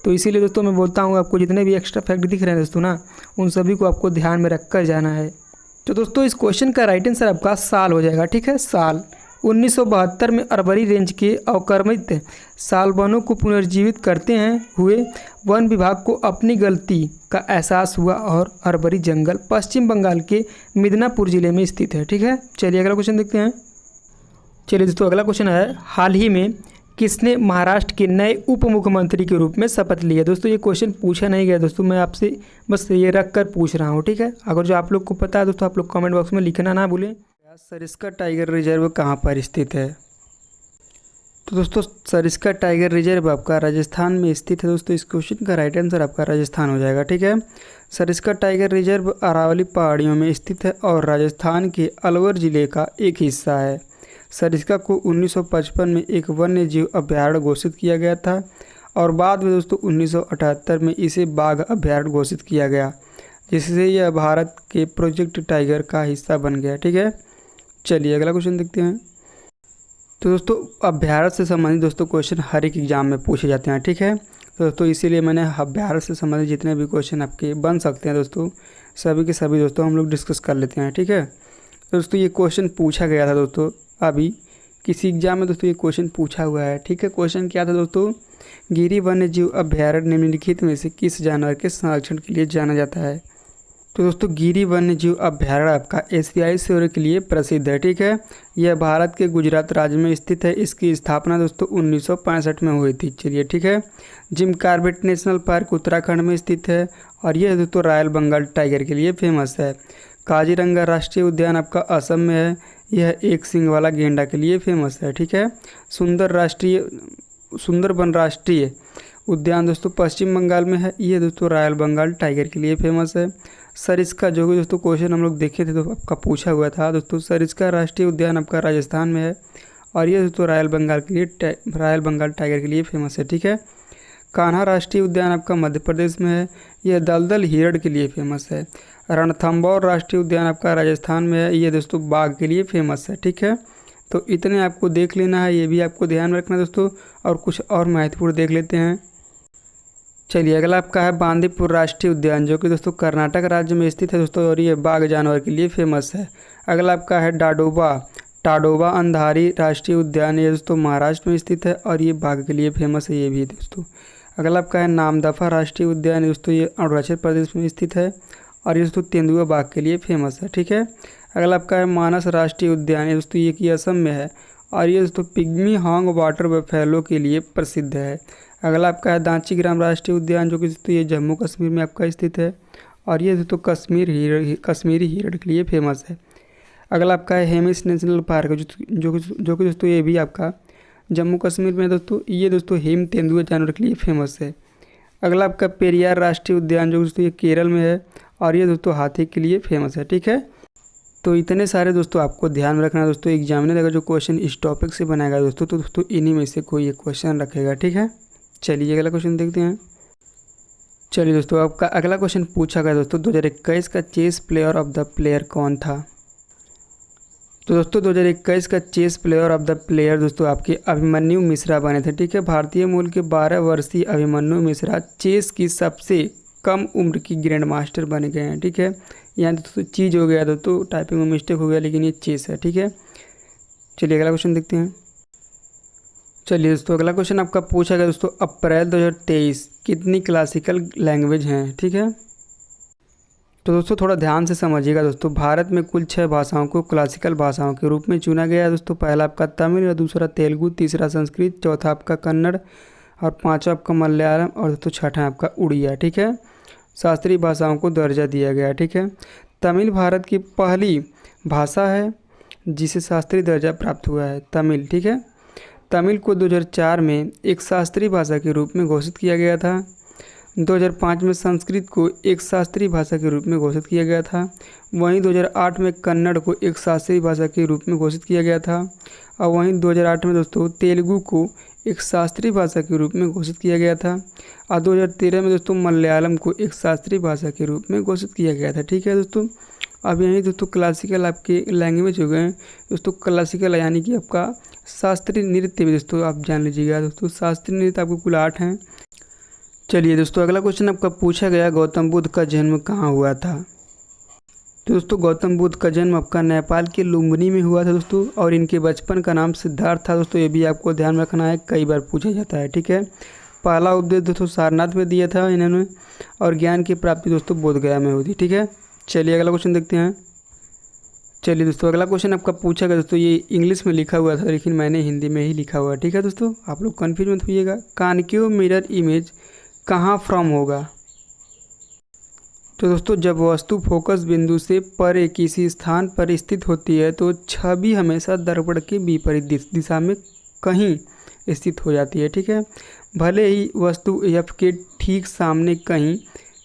तो इसीलिए दोस्तों मैं बोलता हूँ आपको जितने भी एक्स्ट्रा फैक्ट दिख रहे हैं दोस्तों ना, उन सभी को आपको ध्यान में रख कर जाना है। तो दोस्तों इस क्वेश्चन का राइट आंसर आपका साल हो जाएगा, ठीक है। साल 1972 में अरवरी रेंज के अवक्रमित सालवनों को पुनर्जीवित करते हुए वन विभाग को अपनी गलती का एहसास हुआ और अरवरी जंगल पश्चिम बंगाल के मिदनापुर जिले में स्थित है, ठीक है। चलिए अगला क्वेश्चन देखते हैं। चलिए दोस्तों अगला क्वेश्चन है, हाल ही में किसने महाराष्ट्र के नए उप मुख्यमंत्री के रूप में शपथ लिया? दोस्तों ये क्वेश्चन पूछा नहीं गया दोस्तों, मैं आपसे बस ये रख कर पूछ रहा हूँ, ठीक है। अगर जो आप लोग को पता है दोस्तों, आप लोग कमेंट बॉक्स में लिखना ना भूलें। सरिस्का टाइगर रिजर्व कहाँ पर स्थित है? तो दोस्तों सरिस्का टाइगर रिजर्व आपका राजस्थान में स्थित है दोस्तों। इस क्वेश्चन का राइट आंसर आपका राजस्थान हो जाएगा, ठीक है। सरिस्का टाइगर रिजर्व अरावली पहाड़ियों में स्थित है और राजस्थान के अलवर जिले का एक हिस्सा है। सरिस्का को 1955 में एक वन्य जीव अभयारण्य घोषित किया गया था और बाद में दोस्तों 1978 में इसे बाघ अभयारण्य घोषित किया गया, जिससे यह भारत के प्रोजेक्ट टाइगर का हिस्सा बन गया, ठीक है। चलिए अगला क्वेश्चन देखते हैं। तो दोस्तों अभ्यारत से संबंधित दोस्तों क्वेश्चन हर एक एग्जाम में पूछे जाते हैं, ठीक है। तो दोस्तों इसीलिए मैंने अभ्यारत से संबंधित जितने भी क्वेश्चन आपके बन सकते हैं दोस्तों, सभी के सभी दोस्तों हम लोग डिस्कस कर लेते हैं, ठीक है। तो दोस्तों ये क्वेश्चन पूछा गया था दोस्तों, अभी किसी एग्जाम में दोस्तों ये क्वेश्चन पूछा हुआ है, ठीक है। क्वेश्चन क्या था दोस्तों, गिरी वन्य जीव अभ्यारण्य निम्नलिखित में से किस जानवर के संरक्षण के लिए जाना जाता है। तो दोस्तों गिरी वन्य जीव अभ्यारण्य आपका एशियाई सूअर के लिए प्रसिद्ध है, ठीक है। यह भारत के गुजरात राज्य में स्थित है। इसकी स्थापना दोस्तों 1965 में हुई थी, चलिए ठीक है। Jim Corbett national park Uttarakhand में स्थित है और यह दोस्तों रॉयल बंगाल टाइगर के लिए फेमस है। काजीरंगा राष्ट्रीय उद्यान आपका असम में है, यह एक सींग वाला गेंडा के लिए फेमस है, ठीक है। सुंदरबन राष्ट्रीय उद्यान दोस्तों पश्चिम बंगाल में है, ये दोस्तों रॉयल बंगाल टाइगर के लिए फेमस है। सरिस्का, जो कि दोस्तों क्वेश्चन हम लोग देखे थे तो आपका पूछा हुआ था दोस्तों, सरिस्का राष्ट्रीय उद्यान आपका राजस्थान में है और ये दोस्तों रॉयल बंगाल टाइगर के लिए फेमस है, ठीक है। कान्हा राष्ट्रीय उद्यान आपका मध्य प्रदेश में है, यह दलदल हिरण के लिए फेमस है। रणथंभौर राष्ट्रीय उद्यान आपका राजस्थान में है, ये दोस्तों बाघ के लिए फेमस है, ठीक है। तो इतने आपको देख लेना है, ये भी आपको ध्यान में रखना दोस्तों। और कुछ और महत्वपूर्ण देख लेते हैं, चलिए। अगला आपका है बांदीपुर राष्ट्रीय उद्यान, जो कि दोस्तों कर्नाटक राज्य में स्थित है दोस्तों और ये बाघ जानवर के लिए फेमस है। अगला आपका है टाडोबा अंधारी राष्ट्रीय उद्यान, ये दोस्तों महाराष्ट्र में स्थित है और ये बाघ के लिए फेमस है, ये भी दोस्तों। अगला आपका है नामदफा राष्ट्रीय उद्यान, दोस्तों ये अरुणाचल प्रदेश में स्थित है और ये दोस्तों तेंदुआ बाघ के लिए फेमस है, ठीक है। अगला आपका है मानस राष्ट्रीय उद्यान, ये दोस्तों ये कि असम में है और ये दोस्तों पिग्मी हॉन्ग वाटर बफेलो के लिए प्रसिद्ध है। अगला आपका है दांचीग्राम राष्ट्रीय उद्यान, जो कि दोस्तों ये जम्मू कश्मीर में आपका स्थित है और ये दोस्तों कश्मीरी हिरण के लिए फेमस है। अगला आपका है हेमिस नेशनल पार्क, जो कि दोस्तों ये भी आपका जम्मू कश्मीर में दोस्तों, ये दोस्तों हिम तेंदुआ जानवर के लिए फेमस है। अगला आपका पेरियार राष्ट्रीय उद्यान, जो दोस्तों ये केरल में है और ये दोस्तों हाथी के लिए फेमस है, ठीक है। तो इतने सारे दोस्तों आपको ध्यान में रखना दोस्तों, एग्जामिनर अगर जो क्वेश्चन इस टॉपिक से बनाएगा दोस्तों, तो दोस्तों इन्हीं में से कोई एक क्वेश्चन रखेगा, ठीक है। चलिए अगला क्वेश्चन देखते हैं। चलिए दोस्तों आपका अगला क्वेश्चन पूछा गया दोस्तों, 2021 का chess player of the player कौन था। तो दोस्तों 2021 का chess player of the player दोस्तों आपके अभिमन्यु मिश्रा बने थे, ठीक है। भारतीय मूल के 12 वर्षीय अभिमन्यु मिश्रा चेस की सबसे कम उम्र की ग्रैंड मास्टर बने गए हैं, ठीक है। यहाँ दोस्तों चीज़ हो गया दोस्तों, टाइपिंग में मिस्टेक हो गया, लेकिन ये चेस है, ठीक है। चलिए अगला क्वेश्चन देखते हैं। चलिए दोस्तों अगला क्वेश्चन आपका पूछा गया दोस्तों, अप्रैल 2023 कितनी क्लासिकल लैंग्वेज हैं, ठीक है। तो दोस्तों थोड़ा ध्यान से समझिएगा दोस्तों, भारत में कुल 6 भाषाओं को क्लासिकल भाषाओं के रूप में चुना गया है दोस्तों। पहला आपका तमिल और दूसरा तेलुगु, तीसरा संस्कृत, चौथा आपका कन्नड़ और पाँचवा आपका मलयालम और दोस्तों छठा आपका उड़िया, ठीक है। शास्त्रीय भाषाओं को दर्जा दिया गया है, ठीक है। तमिल भारत की पहली भाषा है जिसे शास्त्रीय दर्जा प्राप्त हुआ है, तमिल, ठीक है। तमिल को 2004 में एक शास्त्रीय भाषा के रूप में घोषित किया गया था। 2005 में संस्कृत को एक शास्त्रीय भाषा के रूप में घोषित किया गया था। वहीं 2008 में कन्नड़ को एक शास्त्रीय भाषा के रूप में घोषित किया गया था और वहीं 2008 में दोस्तों तेलुगु को एक शास्त्रीय भाषा के रूप में घोषित किया गया था और 2013 में दोस्तों मलयालम को एक शास्त्रीय भाषा के रूप में घोषित किया गया था, ठीक है दोस्तों। अब यही दोस्तों क्लासिकल आपके लैंग्वेज हो गए दोस्तों। क्लासिकल यानी कि आपका शास्त्रीय नृत्य भी दोस्तों आप जान लीजिएगा दोस्तों, शास्त्रीय नृत्य आपको कुल 8 हैं। चलिए दोस्तों अगला क्वेश्चन आपका पूछा गया, गौतम बुद्ध का जन्म कहाँ हुआ था। तो दोस्तों गौतम बुद्ध का जन्म आपका नेपाल के लुम्बिनी में हुआ था दोस्तों और इनके बचपन का नाम सिद्धार्थ था दोस्तों, ये भी आपको ध्यान रखना है, कई बार पूछा जाता है, ठीक है। पहला उपदेश दोस्तों सारनाथ में दिया था इन्होंने और ज्ञान की प्राप्ति दोस्तों बोधगया में हुई थी, ठीक है। चलिए अगला क्वेश्चन देखते हैं। चलिए दोस्तों अगला क्वेश्चन आपका पूछा गया दोस्तों, ये इंग्लिश में लिखा हुआ था लेकिन मैंने हिंदी में ही लिखा हुआ है, ठीक है दोस्तों, आप लोग कन्फ्यूज मत होइएगा। कॉन्केव मिरर इमेज कहाँ फ्रॉम होगा। तो दोस्तों जब वस्तु फोकस बिंदु से परे किसी स्थान पर स्थित होती है तो छवि हमेशा दर्पण के विपरीत दिशा में कहीं स्थित हो जाती है, ठीक है। भले ही वस्तु एफ के ठीक सामने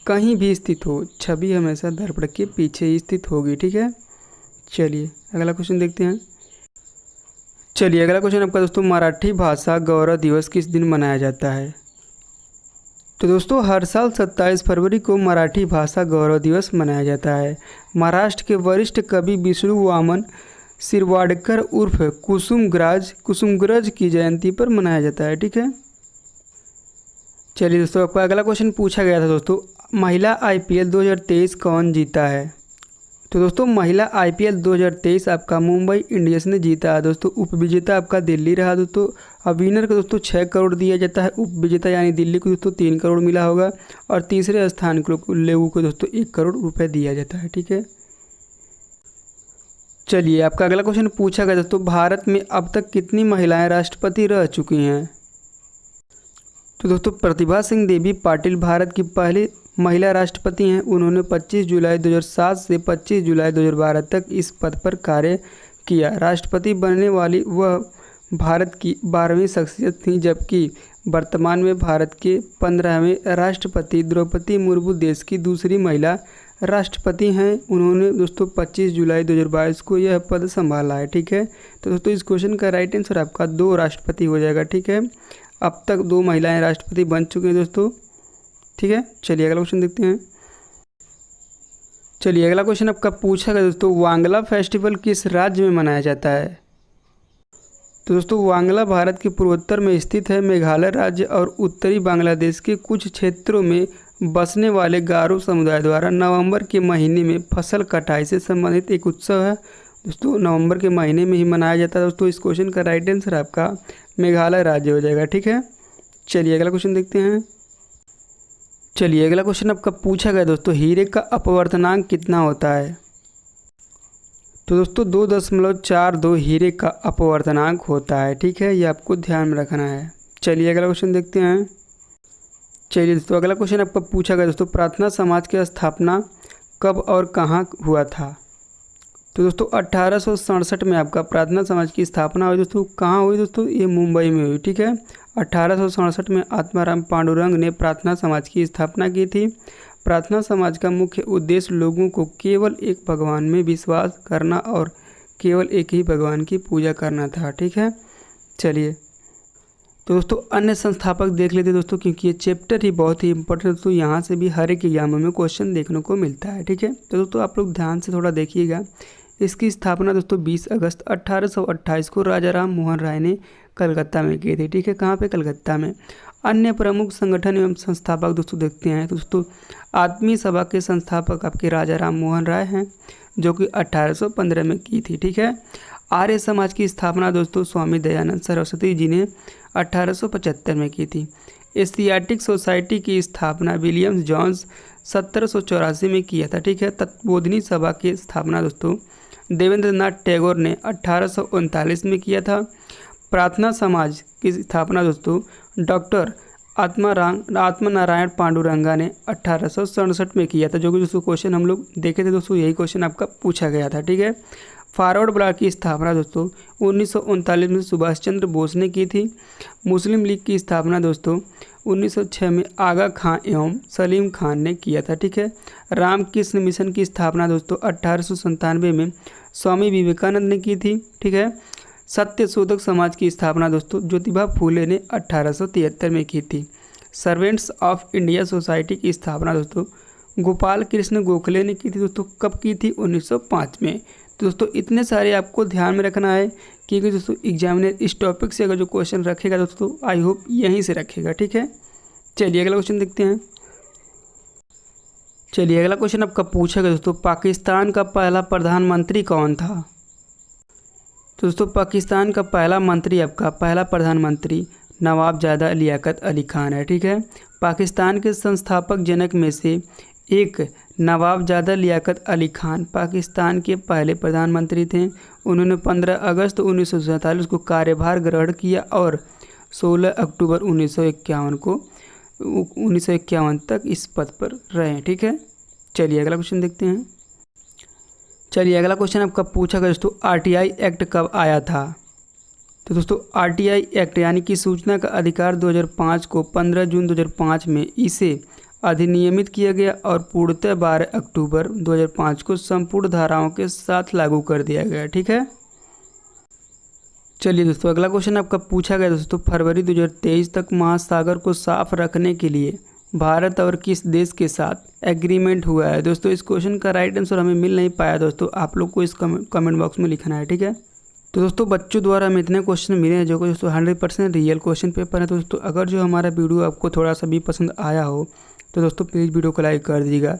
कहीं भी स्थित हो, छवि हमेशा दर्पण के पीछे ही स्थित होगी, ठीक है। चलिए अगला क्वेश्चन देखते हैं। चलिए अगला क्वेश्चन आपका दोस्तों, मराठी भाषा गौरव दिवस किस दिन मनाया जाता है। तो दोस्तों हर साल 27 फरवरी को मराठी भाषा गौरव दिवस मनाया जाता है। महाराष्ट्र के वरिष्ठ कवि विष्णु वामन शिरवाडकर उर्फ कुसुमग्रज की जयंती पर मनाया जाता है। ठीक है, चलिए दोस्तों, आपका अगला क्वेश्चन पूछा गया था दोस्तों, महिला IPL 2023 कौन जीता है? तो दोस्तों महिला IPL 2023 आपका मुंबई इंडियंस ने जीता है दोस्तों। उपविजेता आपका दिल्ली रहा दोस्तों। अब विनर को दोस्तों 6 करोड़ दिया जाता है, उपविजेता यानी दिल्ली को दोस्तों 3 करोड़ मिला होगा, और तीसरे स्थान को लोगों को दोस्तों 1 करोड़ रुपए दिया जाता है। ठीक है, चलिए आपका अगला क्वेश्चन पूछा गया दोस्तों, भारत में अब तक कितनी महिलाएं राष्ट्रपति रह चुकी हैं? तो दोस्तों प्रतिभा सिंह देवी पाटिल भारत की पहली महिला राष्ट्रपति हैं। उन्होंने 25 जुलाई 2007 से 25 जुलाई 2012 तक इस पद पर कार्य किया। राष्ट्रपति बनने वाली वह भारत की 12वीं शख्सियत थी, जबकि वर्तमान में भारत के 15वें राष्ट्रपति द्रौपदी मुर्मू देश की दूसरी महिला राष्ट्रपति हैं। उन्होंने दोस्तों 25 जुलाई 2022 को यह पद संभाला है। ठीक है, तो दोस्तों इस क्वेश्चन का राइट आंसर आपका 2 राष्ट्रपति हो जाएगा। ठीक है, अब तक 2 महिलाएं राष्ट्रपति बन चुकी हैं दोस्तों। ठीक है, चलिए अगला क्वेश्चन देखते हैं। चलिए अगला क्वेश्चन आपका पूछा गया दोस्तों, वांगला फेस्टिवल किस राज्य में मनाया जाता है? तो दोस्तों वांगला भारत के पूर्वोत्तर में स्थित है। मेघालय राज्य और उत्तरी बांग्लादेश के कुछ क्षेत्रों में बसने वाले गारो समुदाय द्वारा नवंबर के महीने में फसल कटाई से संबंधित एक उत्सव है दोस्तों। नवंबर के महीने में ही मनाया जाता है दोस्तों। इस क्वेश्चन का राइट आंसर आपका मेघालय राज्य हो जाएगा। ठीक है, चलिए अगला क्वेश्चन देखते हैं। चलिए अगला क्वेश्चन आपका पूछा गया दोस्तों, हीरे का अपवर्तनांक कितना होता है? तो दोस्तों 2.42 हीरे का अपवर्तनांक होता है। ठीक है, ये आपको ध्यान में रखना है। चलिए अगला क्वेश्चन देखते हैं। चलिए दोस्तों अगला क्वेश्चन आपका पूछा गया दोस्तों, प्रार्थना समाज की स्थापना कब और कहाँ हुआ था? तो दोस्तों 1867 में आपका प्रार्थना समाज की स्थापना हुई दोस्तों। कहाँ हुई दोस्तों? ये मुंबई में हुई। ठीक है, 1867 में आत्माराम पांडुरंग ने प्रार्थना समाज की स्थापना की थी। प्रार्थना समाज का मुख्य उद्देश्य लोगों को केवल एक भगवान में विश्वास करना और केवल एक ही भगवान की पूजा करना था। ठीक है, चलिए तो दोस्तों अन्य संस्थापक देख लेते दोस्तों, क्योंकि ये चैप्टर ही बहुत ही इंपॉर्टेंट दोस्तों। यहाँ से भी हर एक एग्जाम में क्वेश्चन देखने को मिलता है। ठीक है, तो दोस्तों आप लोग ध्यान से थोड़ा देखिएगा। इसकी स्थापना दोस्तों 20 अगस्त 1828 को राजा राम मोहन राय ने कलकत्ता में की थी। ठीक है, कहाँ पे? कलकत्ता में। अन्य प्रमुख संगठन एवं संस्थापक दोस्तों देखते हैं। दोस्तों आत्मीय सभा के संस्थापक आपके राजा राम मोहन राय हैं, जो कि 1815 में की थी। ठीक है, आर्य समाज की स्थापना दोस्तों स्वामी दयानंद सरस्वती जी ने 1875 में की थी। एशियाटिक सोसाइटी की स्थापना विलियम्स जॉन्स 1784 में किया था। ठीक है, तत्वबोधिनी सभा की स्थापना दोस्तों देवेंद्रनाथ टैगोर ने 1839 में किया था। प्रार्थना समाज की स्थापना दोस्तों डॉक्टर आत्मानारायण पांडुरंगा ने 1867 में किया था, जो कि दोस्तों क्वेश्चन हम लोग देखे थे दोस्तों, यही क्वेश्चन आपका पूछा गया था। ठीक है, फॉरवर्ड ब्लॉक की स्थापना दोस्तों 1939 में सुभाष चंद्र बोस ने की थी। मुस्लिम लीग की स्थापना दोस्तों 1906 में आगा खां एवं सलीम खान ने किया था। ठीक है, रामकृष्ण मिशन की स्थापना दोस्तों 1897 में स्वामी विवेकानंद ने की थी। ठीक है, सत्यशोधक समाज की स्थापना दोस्तों ज्योतिबा फूले ने 1873 में की थी। सर्वेंट्स ऑफ इंडिया सोसाइटी की स्थापना दोस्तों गोपाल कृष्ण गोखले ने की थी दोस्तों। कब की थी? 1905 में। तो दोस्तों इतने सारे आपको ध्यान में रखना है, क्योंकि दोस्तों एग्जामिनर इस टॉपिक से अगर जो क्वेश्चन रखेगा दोस्तों आई होप यहीं से रखेगा। ठीक है, चलिए अगला क्वेश्चन देखते हैं। चलिए अगला क्वेश्चन आपका पूछेगा दोस्तों, पाकिस्तान का पहला प्रधानमंत्री कौन था? तो दोस्तों पाकिस्तान का पहला प्रधानमंत्री नवाबजादा लियाकत अली खान है। ठीक है, पाकिस्तान के संस्थापक जनक में से एक नवाबजादा लियाकत अली खान पाकिस्तान के पहले प्रधानमंत्री थे। उन्होंने 15 अगस्त 1947 को कार्यभार ग्रहण किया और 16 अक्टूबर 1951 तक इस पद पर रहे। ठीक है, चलिए अगला क्वेश्चन देखते हैं। चलिए अगला क्वेश्चन आपका पूछा गया दोस्तों, RTI एक्ट कब आया था? तो दोस्तों RTI एक्ट यानी कि सूचना का अधिकार 2005 को 15 जून 2005 में इसे अधिनियमित किया गया और पूर्णतः 12 अक्टूबर 2005 को संपूर्ण धाराओं के साथ लागू कर दिया गया। ठीक है, चलिए दोस्तों अगला क्वेश्चन आपका पूछा गया दोस्तों, फरवरी 2023 तक महासागर को साफ रखने के लिए भारत और किस देश के साथ एग्रीमेंट हुआ है। दोस्तों इस क्वेश्चन का राइट आंसर हमें मिल नहीं पाया दोस्तों, आप लोग को इस कमेंट बॉक्स में लिखना है, ठीक है। तो दोस्तों बच्चों द्वारा हमें इतने क्वेश्चन मिले हैं जो कि दोस्तों 100% रियल क्वेश्चन पेपर है। तो दोस्तों अगर जो हमारा वीडियो आपको थोड़ा सा भी पसंद आया हो तो दोस्तों प्लीज़ वीडियो को लाइक कर दीजिएगा।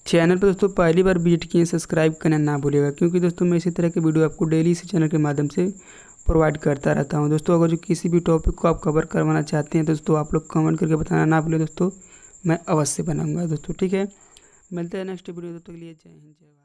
चैनल पर दोस्तों पहली बार विजिट किए सब्सक्राइब करना ना भूलिएगा, क्योंकि दोस्तों मैं इसी तरह के वीडियो आपको डेली इसी चैनल के माध्यम से प्रोवाइड करता रहता हूं। दोस्तों अगर जो किसी भी टॉपिक को आप कवर करवाना चाहते हैं दोस्तों आप लोग कमेंट करके बताना ना भूलें दोस्तों, मैं अवश्य बनाऊंगा दोस्तों, ठीक है। मिलते हैं नेक्स्ट वीडियो, तब तक के लिए जय हिंद जय भारत।